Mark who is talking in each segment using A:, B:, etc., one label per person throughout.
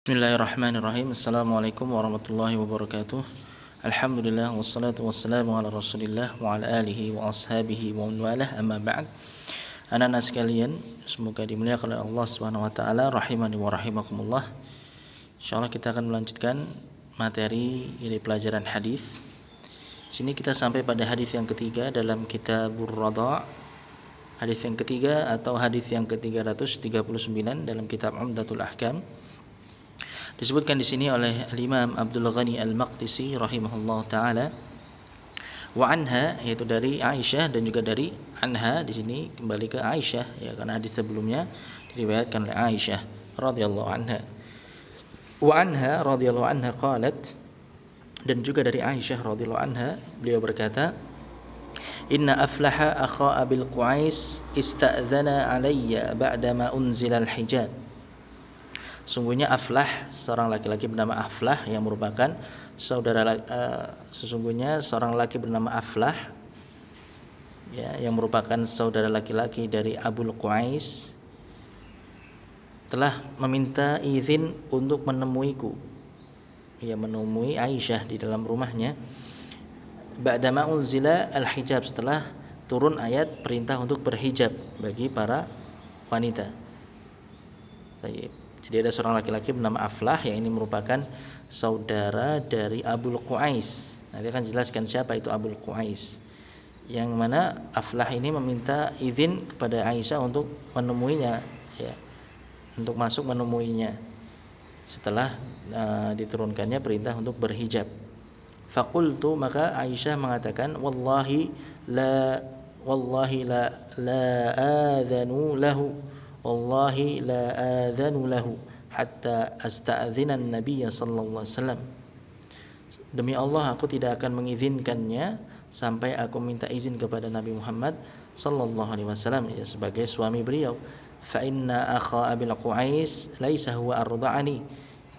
A: Bismillahirrahmanirrahim. Assalamualaikum warahmatullahi wabarakatuh. Alhamdulillah wassalatu wassalamu ala Rasulillah wa ala alihi wa ashabihi wa man walah, amma ba'd. Anak-anak sekalian, semoga dimuliakan oleh Allah Subhanahu wa taala, rahimani wa rahimakumullah. Insyaallah kita akan melanjutkan materi dari pelajaran hadis. Sini kita sampai pada hadis yang ketiga dalam Kitabur Radha'. Hadis yang ketiga atau hadis yang ke-339 dalam kitab Umdatul Ahkam. Disebutkan di sini oleh Imam Abdul Ghani Al-Maqdisi rahimahullah taala, wa anha, yaitu dari Aisyah dan juga dari anha. Di sini kembali ke Aisyah ya, karena hadis sebelumnya diriwayatkan oleh Aisyah radhiyallahu anha. Wa anha radhiyallahu anha qalat, dan juga dari Aisyah radhiyallahu anha beliau berkata, inna Aflaha akha Abil Qu'ais ista'dzana alayya ba'dama unzila al-hijab. Sungguhnya Aflah, seorang laki-laki bernama Aflah yang merupakan sesungguhnya seorang laki bernama Aflah ya, yang merupakan saudara laki-laki dari Abul Qu'ais telah meminta izin untuk menemuiku. Ya, menemui Aisyah di dalam rumahnya. Ba'dama unzila al-hijab, setelah turun ayat perintah untuk berhijab bagi para wanita. Baik. Jadi ada seorang laki-laki bernama Aflah yang ini merupakan saudara dari Abul Qu'ais. Nanti akan jelaskan siapa itu Abul Qu'ais. Yang mana Aflah ini meminta izin kepada Aisyah untuk menemuinya ya, untuk masuk menemuinya setelah diturunkannya perintah untuk berhijab. Faqultu, maka Aisyah mengatakan, wallahi la adzanu lahu, wallahi la adzanu lahu hatta asta'dzina an-nabiy sallallahu alaihi wasallam. Demi Allah, aku tidak akan mengizinkannya sampai aku minta izin kepada Nabi Muhammad sallallahu alaihi wasallam ya, sebagai suami beliau. Fa inna akha Abil Qu'ais laisa huwa arda'ani,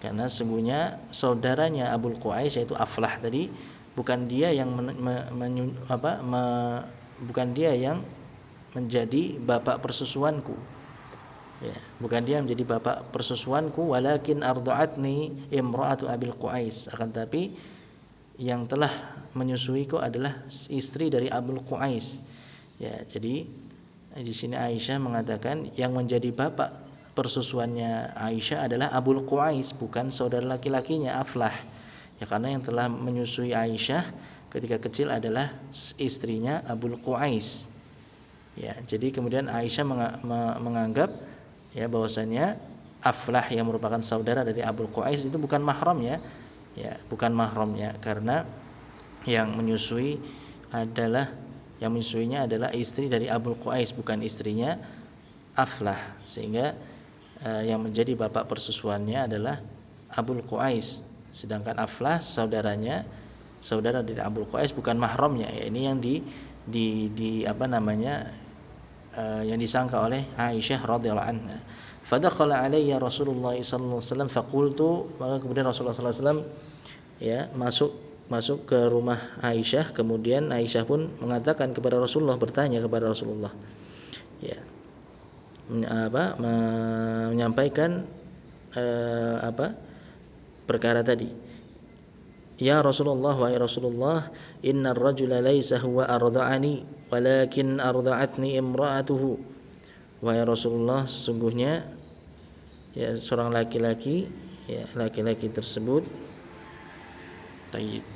A: karena sesungguhnya saudaranya Abul Qu'ais yaitu Aflah tadi bukan dia yang bukan dia yang menjadi bapak persusuanku. Ya, bukan dia menjadi bapak persusuanku, walakin arda'atni imra'atu Abil Qu'ais, akan tapi yang telah menyusuiku adalah istri dari Abul Qu'ais. Ya, jadi di sini Aisyah mengatakan yang menjadi bapak persusuannya Aisyah adalah Abul Qu'ais, bukan saudara laki-lakinya Aflah. Ya, karena yang telah menyusui Aisyah ketika kecil adalah istrinya Abul Qu'ais. Ya, jadi kemudian Aisyah menganggap ya bahwasanya Aflah yang merupakan saudara dari Abul Qu'ais itu bukan mahramnya, ya, bukan mahramnya, karena yang menyusuinya adalah istri dari Abul Qu'ais, bukan istrinya Aflah, sehingga yang menjadi bapak persusuannya adalah Abul Qu'ais, sedangkan Aflah saudara dari Abul Qu'ais, bukan mahramnya. Ya, ini yang yang disangka oleh Aisyah radhiyallahu anha. Fadakhala alayya Rasulullah sallallahu alaihi wasallam faqultu, maka kemudian Rasulullah sallallahu alaihi wasallam ya masuk ke rumah Aisyah, kemudian Aisyah pun mengatakan kepada Rasulullah, bertanya kepada Rasulullah ya, menyampaikan perkara tadi. Ya Rasulullah, wahai Rasulullah, innar rajula laisa huwa arda'ani walakin arda'atni imra'atuhu. Wahai Rasulullah, sesungguhnya ya seorang laki-laki, ya laki-laki tersebut tayyib.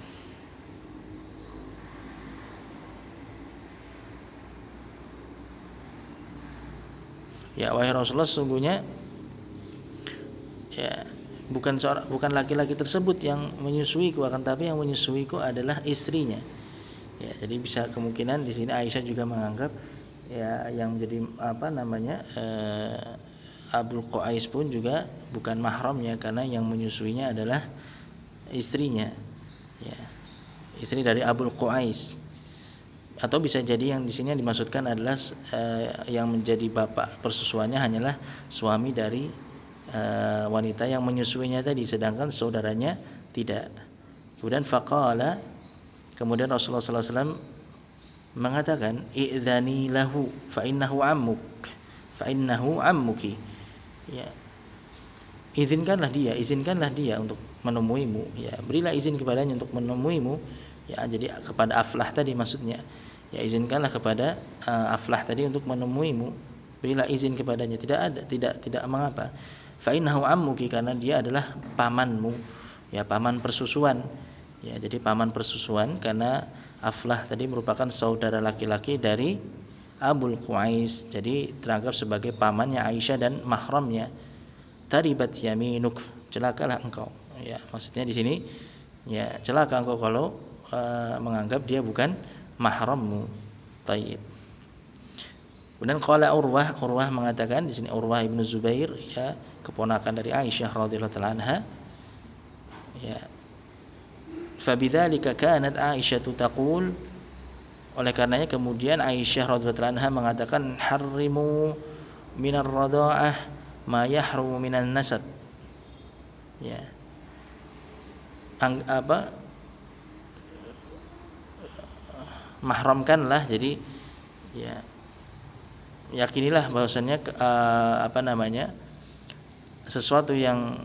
A: Ya, wahai Rasulullah, sesungguhnya ya bukan laki-laki tersebut yang menyusuiku, akan tapi yang menyusuiku adalah istrinya. Ya, jadi bisa kemungkinan di sini Aisyah juga menganggap ya yang menjadi Abul Qu'ais pun juga bukan mahramnya, karena yang menyusuinya adalah istrinya. Ya, istri dari Abul Qu'ais. Atau bisa jadi yang di sini yang dimaksudkan adalah yang menjadi bapak persusuannya hanyalah suami dari wanita yang menyusuinya tadi, sedangkan saudaranya tidak. Kemudian faqala, kemudian Rasulullah sallallahu alaihi wasallam mengatakan, i'dzani lahu fa innahu ammuki. Ya, izinkanlah dia untuk menemuimu, ya berilah izin kepadanya untuk menemuimu, ya jadi kepada Aflah tadi maksudnya, ya izinkanlah kepada Aflah tadi untuk menemuimu, berilah izin kepadanya, tidak mengapa. Fa innahu ammuki, karena dia adalah pamanmu, ya paman persusuan, ya jadi paman persusuan, karena Aflah tadi merupakan saudara laki-laki dari Abul Qais, jadi teranggap sebagai pamannya Aisyah dan mahramnya. Taribat yaminuk, celakalah engkau. Ya, maksudnya di sini ya celaka engkau kalau menganggap dia bukan mahrammu. Taib. Kemudian qala Urwah mengatakan di sini, Urwah ibnu Zubair, ya keponakan dari Aisyah radhiyallahu taala anha. Ya. Fabidzalika kanat Aisyah taqul, oleh karenanya kemudian Aisyah radhiyallahu taala anha mengatakan, harrimu minar radha'ah ma yahrumu minan nasab. Ya. Mahramkanlah, jadi ya yakinilah bahwasannya sesuatu yang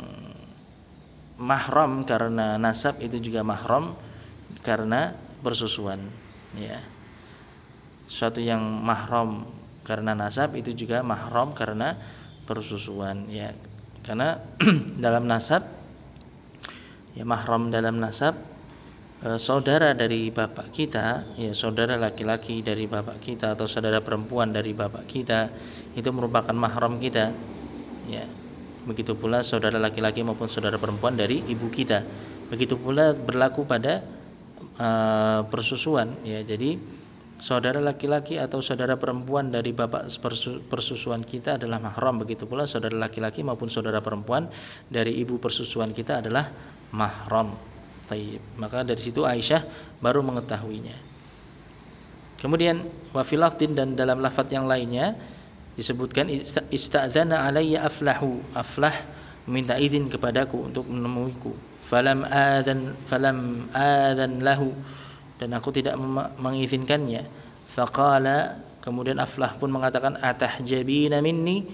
A: mahram karena nasab itu juga mahram karena persusuan, ya. Sesuatu yang mahram karena nasab itu juga mahram karena persusuan, ya. Karena dalam nasab, ya mahram dalam nasab, saudara dari bapak kita, ya saudara laki-laki dari bapak kita atau saudara perempuan dari bapak kita itu merupakan mahram kita, ya. Begitu pula saudara laki-laki maupun saudara perempuan dari ibu kita. Begitu pula berlaku pada persusuan, ya. Jadi saudara laki-laki atau saudara perempuan dari bapak persusuan kita adalah mahram. Begitu pula saudara laki-laki maupun saudara perempuan dari ibu persusuan kita adalah mahram. Taib. Maka dari situ Aisyah baru mengetahuinya. Kemudian wa fil lafdin, dan dalam lafaz yang lainnya disebutkan ista'dzana alayya Aflahu, Aflah meminta izin kepadaku untuk menemuiku. Falam adzan lahu, dan aku tidak mengizinkannya. Faqala, kemudian Aflah pun mengatakan, atahjabina minni,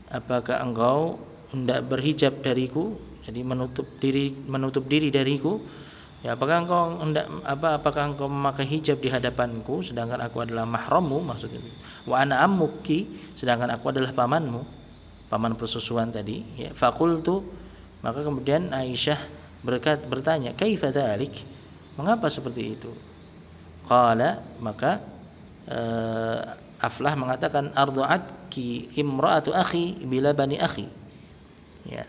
A: apakah engkau hendak berhijab dariku, jadi menutup diri dariku, ya apakah engkau memakai hijab di hadapanku sedangkan aku adalah mahrammu, maksudnya. Wa ana ammuki, sedangkan aku adalah pamanmu, paman persusuan tadi, ya. Faqultu, maka kemudian Aisyah bertanya, kaifa dzalik, mengapa seperti itu? Qala, maka Aflah mengatakan, arda'atki imra'atu akhi bila bani akhi, ya.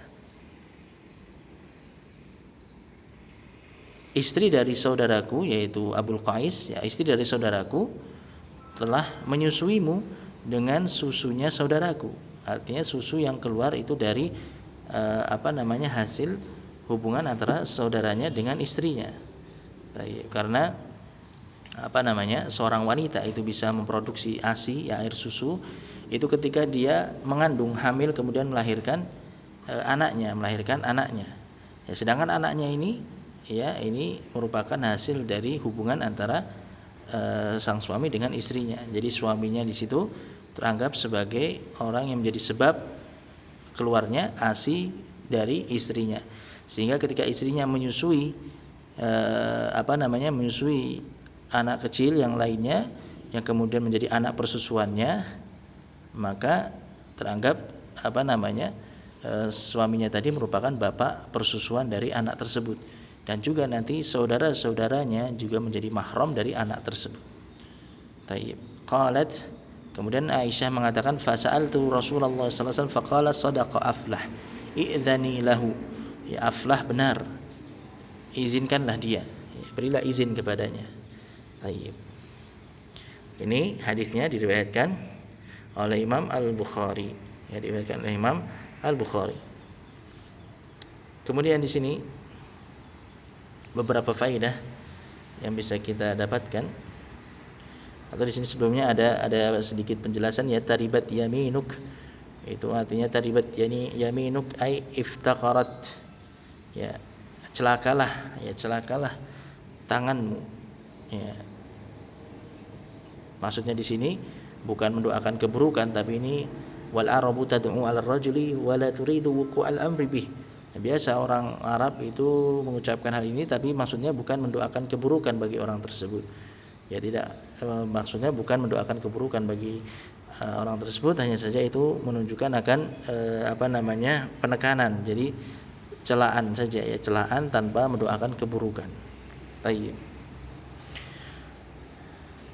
A: Istri dari saudaraku, yaitu Abul Qais, ya istri dari saudaraku telah menyusuimu dengan susunya saudaraku. Artinya susu yang keluar itu dari hasil hubungan antara saudaranya dengan istrinya. Karena seorang wanita itu bisa memproduksi ASI, ya air susu, itu ketika dia mengandung, hamil, kemudian melahirkan anaknya. Ya, sedangkan anaknya ini, ya ini merupakan hasil dari hubungan antara sang suami dengan istrinya. Jadi suaminya di situ teranggap sebagai orang yang menjadi sebab keluarnya ASI dari istrinya. Sehingga ketika istrinya menyusui anak kecil yang lainnya yang kemudian menjadi anak persusuannya, maka teranggap suaminya tadi merupakan bapak persusuan dari anak tersebut, dan juga nanti saudara-saudaranya juga menjadi mahram dari anak tersebut. Taib. Qalat, kemudian Aisyah mengatakan, fasa'altu Rasulullah sallallahu alaihi wasallam faqala sadaqa Aflah i'dzani lahu, ya Aflah benar, izinkanlah dia, ya, berilah izin kepadanya. Taib. Ini hadisnya diriwayatkan oleh Imam Al-Bukhari, ya diriwayatkan oleh Imam Al-Bukhari. Kemudian di sini beberapa faedah yang bisa kita dapatkan, atau di sini sebelumnya ada sedikit penjelasan, ya taribat yaminuk, itu artinya taribat yaminuk ai iftaqarat, ya celakalah tanganmu, ya. Maksudnya di sini bukan mendoakan keburukan, tapi ini wal arabu tad'u 'ala ar-rajuli wa la turidu wuqu'al amri bih. Biasa orang Arab itu mengucapkan hal ini, tapi maksudnya bukan mendoakan keburukan bagi orang tersebut. Ya tidak, maksudnya bukan mendoakan keburukan bagi orang tersebut, hanya saja itu menunjukkan akan penekanan. Jadi celaan saja ya, celaan tanpa mendoakan keburukan. Baik.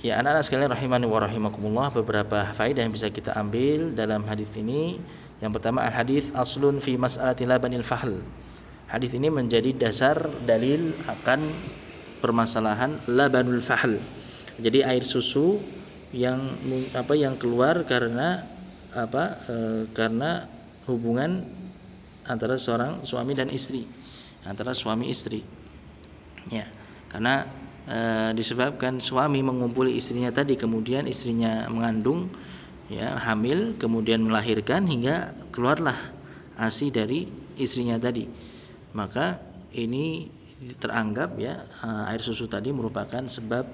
A: Ya, anak-anak sekalian rahimani wa rahimakumullah, beberapa faedah yang bisa kita ambil dalam hadis ini. Yang pertama, al-hadis aslun fi mas'alati labanil fahl. Hadis ini menjadi dasar dalil akan permasalahan labanul fahl. Jadi air susu yang keluar karena karena hubungan antara seorang suami dan istri, antara suami istri. Ya, karena disebabkan suami mengumpuli istrinya tadi, kemudian istrinya mengandung, ya, hamil, kemudian melahirkan hingga keluarlah ASI dari istrinya tadi. Maka ini teranggap ya air susu tadi merupakan sebab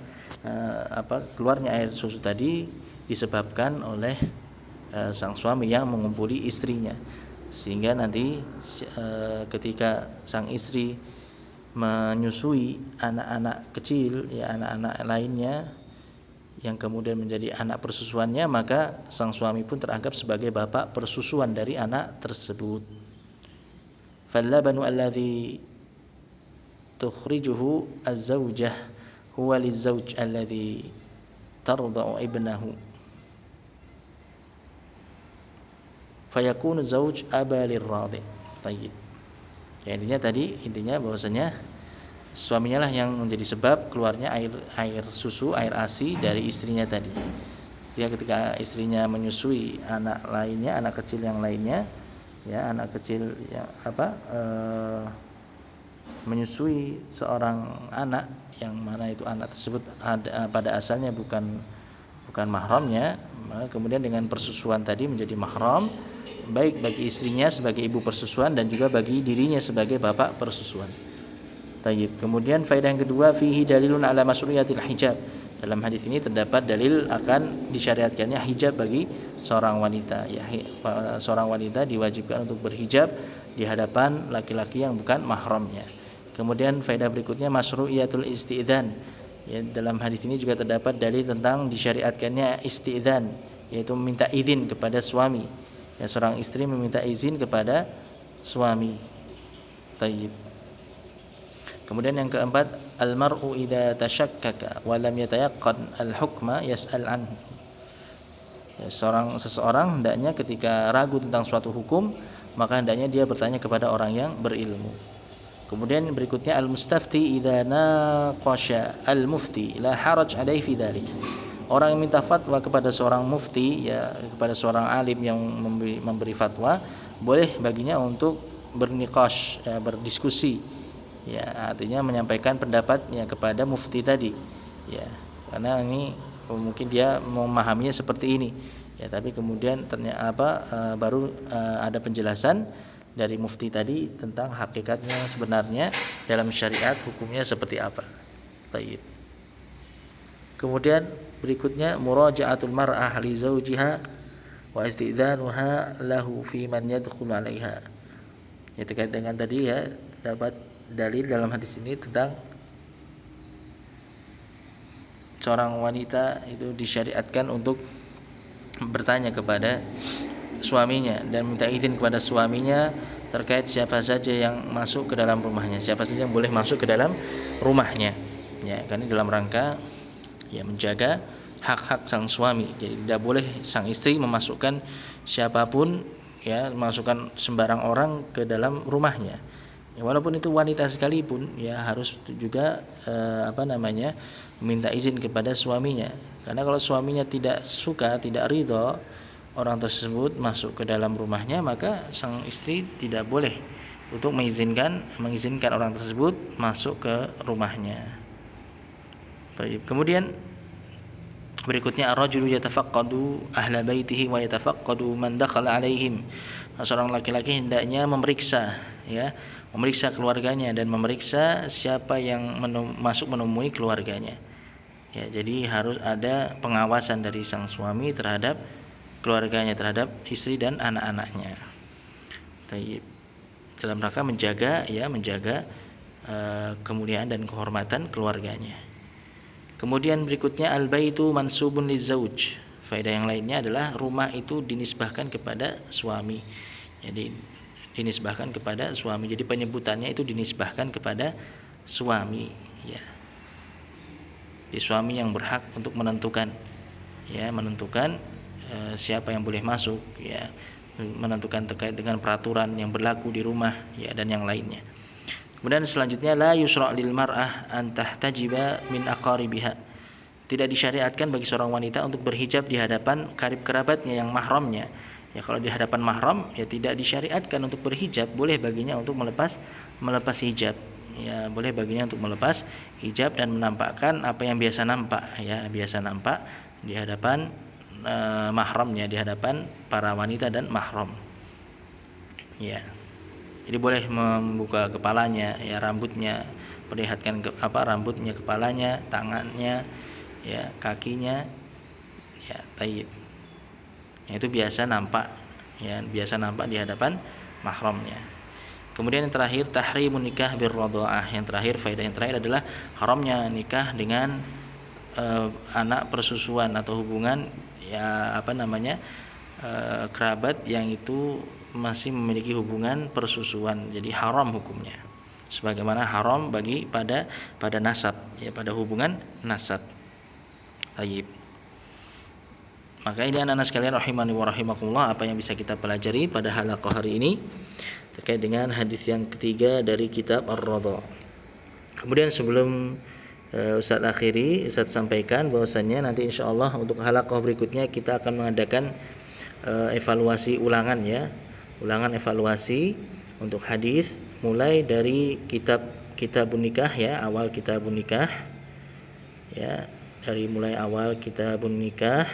A: keluarnya air susu tadi disebabkan oleh sang suami yang mengumpuli istrinya. Sehingga nanti ketika sang istri menyusui anak-anak kecil, ya anak-anak lainnya yang kemudian menjadi anak persusuannya, maka sang suami pun teranggap sebagai bapak persusuan dari anak tersebut. Fallabanu alladhi tukhrijuhu az-zawjah huwa liz-zawj alladhi tarda'u ibnahu fayakunu zawj aba lirradhi. Baik. Ya, intinya bahwasanya suaminya lah yang menjadi sebab keluarnya air susu, air ASI dari istrinya tadi. Ya, ketika istrinya menyusui anak lainnya, anak kecil yang lainnya, ya anak kecil yang menyusui seorang anak yang mana itu anak tersebut pada asalnya bukan mahramnya, maka kemudian dengan persusuan tadi menjadi mahram, baik bagi istrinya sebagai ibu persusuan dan juga bagi dirinya sebagai bapak persusuan. Tayyib. Kemudian faedah yang kedua, fihi dalilun ala masru'iyatil hijab. Dalam hadis ini terdapat dalil akan disyariatkannya hijab bagi seorang wanita. Ya, seorang wanita diwajibkan untuk berhijab di hadapan laki-laki yang bukan mahramnya. Kemudian faedah berikutnya masru'iyatul isti'dzan. Ya, dalam hadis ini juga terdapat dalil tentang disyariatkannya isti'dzan, yaitu meminta izin kepada suami. Ya, seorang istri meminta izin kepada suami. Tayyib. Kemudian yang keempat, al-mar'u idza tashakkaka wa lam yatayaqqan al-hukma yas'al anhu. Ya, seseorang hendaknya ketika ragu tentang suatu hukum, maka hendaknya dia bertanya kepada orang yang berilmu. Kemudian berikutnya, al-mustafti idza naqasha al-mufti la haraj alaihi fi dzalik. Orang yang minta fatwa kepada seorang mufti, ya kepada seorang alim yang memberi fatwa, boleh baginya untuk berniqash, ya, berdiskusi. Ya, artinya menyampaikan pendapatnya kepada mufti tadi. Ya, karena ini mungkin dia memahaminya seperti ini. Ya, tapi kemudian ternyata baru ada penjelasan dari mufti tadi tentang hakikatnya sebenarnya dalam syariat hukumnya seperti apa. Baik. Kemudian berikutnya muraja'atul mar'ah li zawjiha wa istidzanuha lahu fi man yadkhulu 'alaiha. Ya, terkait dengan tadi ya, dapat dalil dalam hadis ini tentang seorang wanita itu disyariatkan untuk bertanya kepada suaminya dan minta izin kepada suaminya terkait siapa saja yang masuk ke dalam rumahnya, siapa saja yang boleh masuk ke dalam rumahnya. Ya, karena dalam rangka ya menjaga hak-hak sang suami. Jadi tidak boleh sang istri memasukkan siapapun, ya, memasukkan sembarang orang ke dalam rumahnya. Ya, walaupun itu wanita sekalipun, ya harus juga meminta izin kepada suaminya. Karena kalau suaminya tidak suka, tidak ridho orang tersebut masuk ke dalam rumahnya, maka sang istri tidak boleh untuk mengizinkan orang tersebut masuk ke rumahnya. Baik. Kemudian berikutnya, ar-rajulu yatafaqqadu ahla baitihi wa yatafaqqadu man dakhala alaihim. Seorang laki-laki hendaknya memeriksa keluarganya dan memeriksa siapa yang masuk menemui keluarganya. Ya, jadi harus ada pengawasan dari sang suami terhadap keluarganya, terhadap istri dan anak-anaknya. Taib. Dalam rangka menjaga kemuliaan dan kehormatan keluarganya. Kemudian berikutnya al-baitu mansubun lizauj. Faedah yang lainnya adalah rumah itu dinisbahkan kepada suami. Jadi dinisbahkan kepada suami. Jadi penyebutannya itu dinisbahkan kepada suami, ya. Di suami yang berhak untuk menentukan, ya, siapa yang boleh masuk, ya, menentukan terkait dengan peraturan yang berlaku di rumah, ya, dan yang lainnya. Kemudian selanjutnya la yusra' lil mar'ah an tahtajiba min aqaribiha. Tidak disyariatkan bagi seorang wanita untuk berhijab di hadapan karib kerabatnya yang mahramnya. Ya, kalau di hadapan mahram ya tidak disyariatkan untuk berhijab, boleh baginya untuk melepas hijab. Ya, boleh baginya untuk melepas hijab dan menampakkan apa yang biasa nampak, ya, biasa nampak di hadapan mahramnya, di hadapan para wanita dan mahram. Ya. Jadi boleh membuka kepalanya, ya, rambutnya, perlihatkan rambutnya, kepalanya, tangannya, ya, kakinya, ya, taib. Ya, itu biasa nampak, ya, biasa nampak di hadapan mahramnya. Kemudian yang terakhir tahrimun nikah birradha'ah. Yang terakhir, faedah yang terakhir adalah haramnya nikah dengan anak persusuan atau hubungan, ya, kerabat yang itu masih memiliki hubungan persusuan. Jadi haram hukumnya. Sebagaimana haram pada nasab, ya, pada hubungan nasab. Taib. Maka ini anak-anak sekalian rahimani wa rahimakumullah, apa yang bisa kita pelajari pada halaqah hari ini terkait dengan hadis yang ketiga dari kitab Ar-Radha. Kemudian sebelum Ustaz akhiri, Ustaz sampaikan bahwasannya nanti insyaallah untuk halaqah berikutnya kita akan mengadakan evaluasi ulangan, ya. Ulangan evaluasi untuk hadis mulai dari kitabun nikah, ya, awal kitabun nikah, ya, dari mulai awal kitabun nikah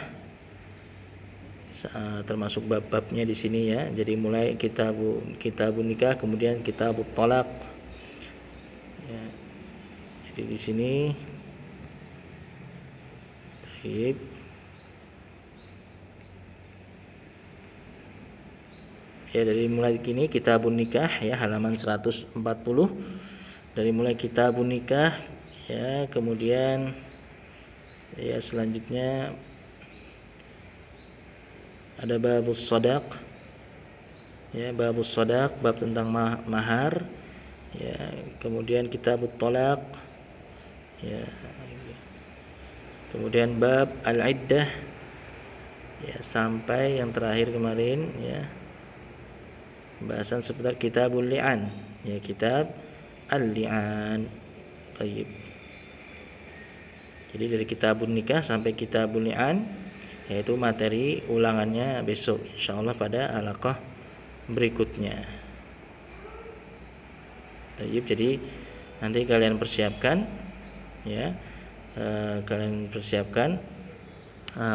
A: termasuk bab-babnya di sini, ya. Jadi mulai kitabun nikah, kemudian kitabut thalaq, ya. Jadi di sini baik. Ya, dari mulai kini kitabun nikah, ya, halaman 140. Dari mulai kitabun nikah, ya, kemudian ya selanjutnya ada babus shadaq, ya, babus shadaq, bab tentang mahar, ya, kemudian kitabut thalaq, ya, kemudian bab al-iddah, ya, sampai yang terakhir kemarin, ya, pembahasan seputar kitabul li'an, ya, kitab al-li'an. Baik. Jadi dari kitabun nikah sampai kitabul li'an, yaitu materi ulangannya besok insyaallah pada halaqah berikutnya. Baik, jadi nanti kalian persiapkan, ya,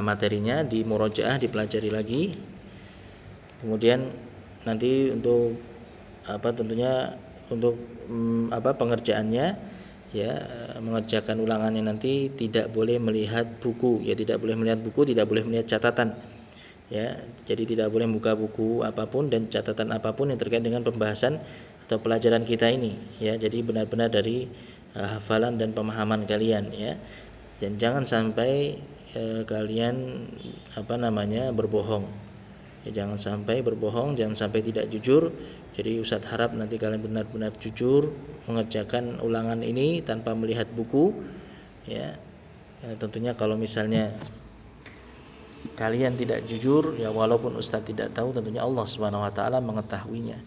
A: materinya di murojaah, dipelajari lagi. Kemudian nanti untuk tentunya untuk pengerjaannya, ya, mengerjakan ulangannya nanti tidak boleh melihat buku, ya, tidak boleh melihat buku, tidak boleh melihat catatan, ya. Jadi tidak boleh buka buku apapun dan catatan apapun yang terkait dengan pembahasan atau pelajaran kita ini, ya. Jadi benar-benar dari hafalan dan pemahaman kalian, ya. Dan jangan sampai kalian berbohong. Ya, jangan sampai berbohong, jangan sampai tidak jujur. Jadi Ustaz harap nanti kalian benar-benar jujur mengerjakan ulangan ini tanpa melihat buku, ya. Tentunya kalau misalnya kalian tidak jujur, ya, walaupun Ustaz tidak tahu, tentunya Allah Subhanahu wa taala mengetahuinya.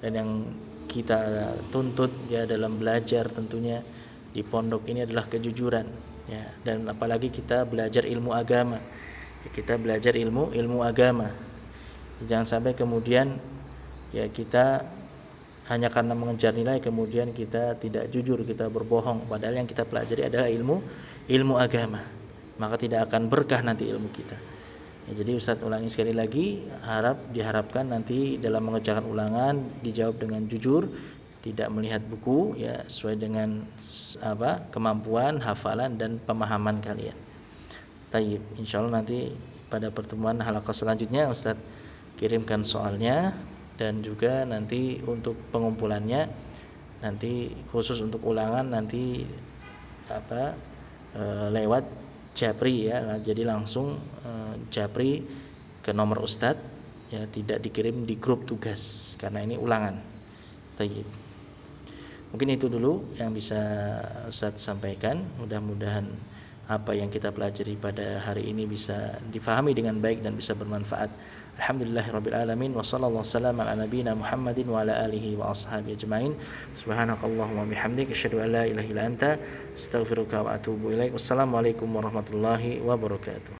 A: Dan yang kita tuntut, ya, dalam belajar tentunya di pondok ini adalah kejujuran, ya. Dan apalagi kita belajar ilmu agama. Ya, kita belajar ilmu agama. Jangan sampai kemudian, ya, kita hanya karena mengejar nilai kemudian kita tidak jujur, kita berbohong, padahal yang kita pelajari adalah ilmu agama. Maka tidak akan berkah nanti ilmu kita. Ya, jadi Ustaz ulangi sekali lagi, diharapkan nanti dalam mengerjakan ulangan dijawab dengan jujur, tidak melihat buku, ya, sesuai dengan kemampuan hafalan dan pemahaman kalian. Taib, insyaallah nanti pada pertemuan halaqah selanjutnya Ustaz kirimkan soalnya, dan juga nanti untuk pengumpulannya nanti khusus untuk ulangan nanti lewat Japri ya. Jadi langsung Japri ke nomor Ustadz ya, tidak dikirim di grup tugas karena ini ulangan. Baik. Mungkin itu dulu yang bisa Ustadz sampaikan. Mudah-mudahan apa yang kita pelajari pada hari ini bisa difahami dengan baik dan bisa bermanfaat. Alhamdulillahirabbil alamin wa sallallahu wasallam ala nabiyyina Muhammadin wa ala alihi wa ashabihi ajmain. Subhanakallahumma bihamdika asyhadu an la ilaha illa anta astaghfiruka wa atubu ilaik. Wassalamualaikum warahmatullahi wabarakatuh.